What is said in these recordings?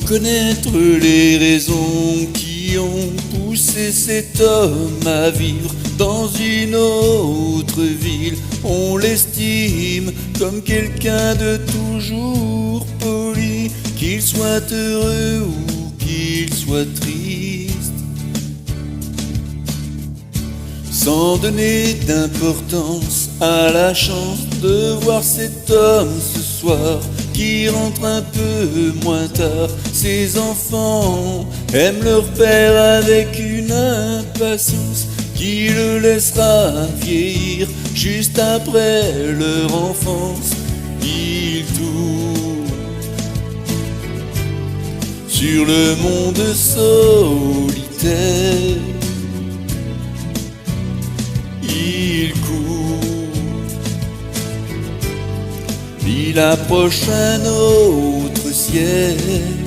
connaître les raisons qui ont poussé cet homme à vivre dans une autre ville. On l'estime comme quelqu'un de toujours poli, qu'il soit heureux ou qu'il soit triste, sans donner d'importance à la chance de voir cet homme ce soir qui rentre un peu moins tard. Ses enfants aiment leur père avec une impatience qui le laissera vieillir juste après leur enfance. Il tourne sur le monde solitaire, il court, il approche un autre siècle.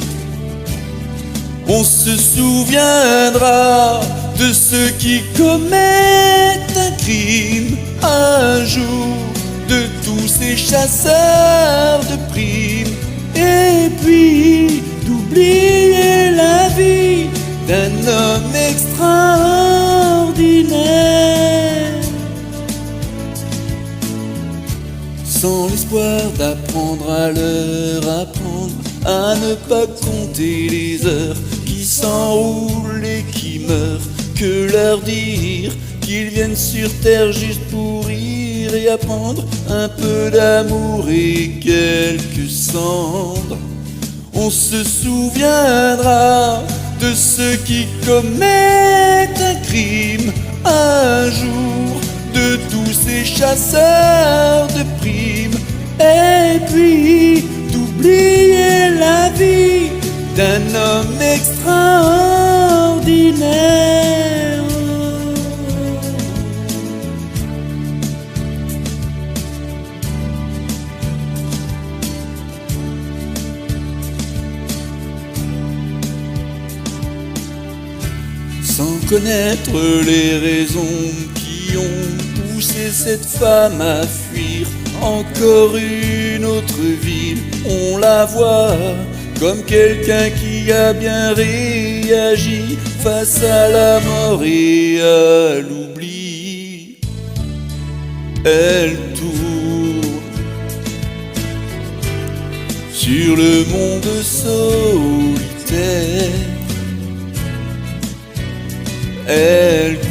On se souviendra de ceux qui commettent un crime un jour, de tous ces chasseurs de primes, et puis d'oublier la vie d'un homme extraordinaire, sans l'espoir d'apprendre à leur apprendre à ne pas compter les heures qui s'enroulent et qui meurent, que leur dire qu'ils viennent sur terre juste pour rire et apprendre un peu d'amour et quelques cendres. On se souviendra de ceux qui commettent un crime un jour, de tous ces chasseurs de primes, et puis d'oublier la vie d'un homme extraordinaire. Sans connaître les raisons qui ont poussé cette femme à fuir encore une autre ville, on la voit comme quelqu'un qui a bien réagi face à la mort et à l'oubli. Elle tourne sur le monde solitaire, elle court,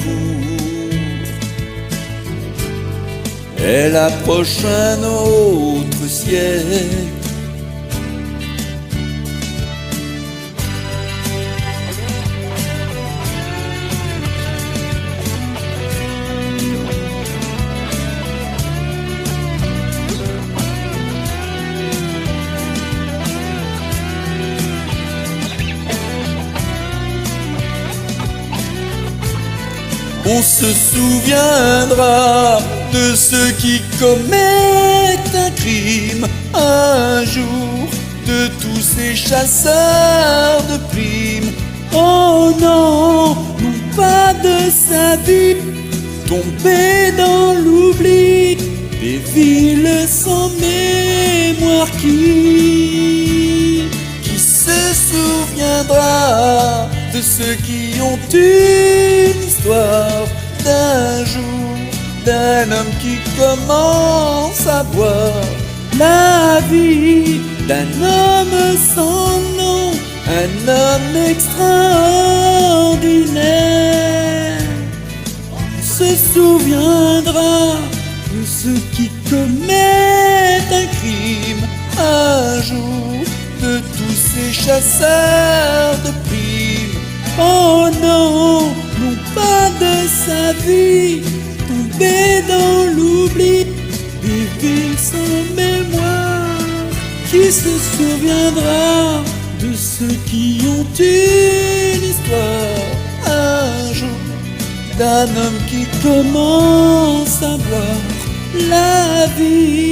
elle approche un autre siècle. On se souviendra de ceux qui commettent un crime un jour, de tous ces chasseurs de primes. Oh non, non pas de sa vie, tombé dans l'oubli, des villes sans mémoire qui se souviendra de ceux qui ont une histoire d'un jour, d'un homme qui commence à boire la vie d'un homme sans nom, un homme extraordinaire. On se souviendra de ceux qui commettent un crime un jour, de tous ces chasseurs de primes. Oh non, non pas de sa vie, tombé dans l'oubli, des villes sans mémoire, qui se souviendra de ceux qui ont une histoire un jour, d'un homme qui commence à boire la vie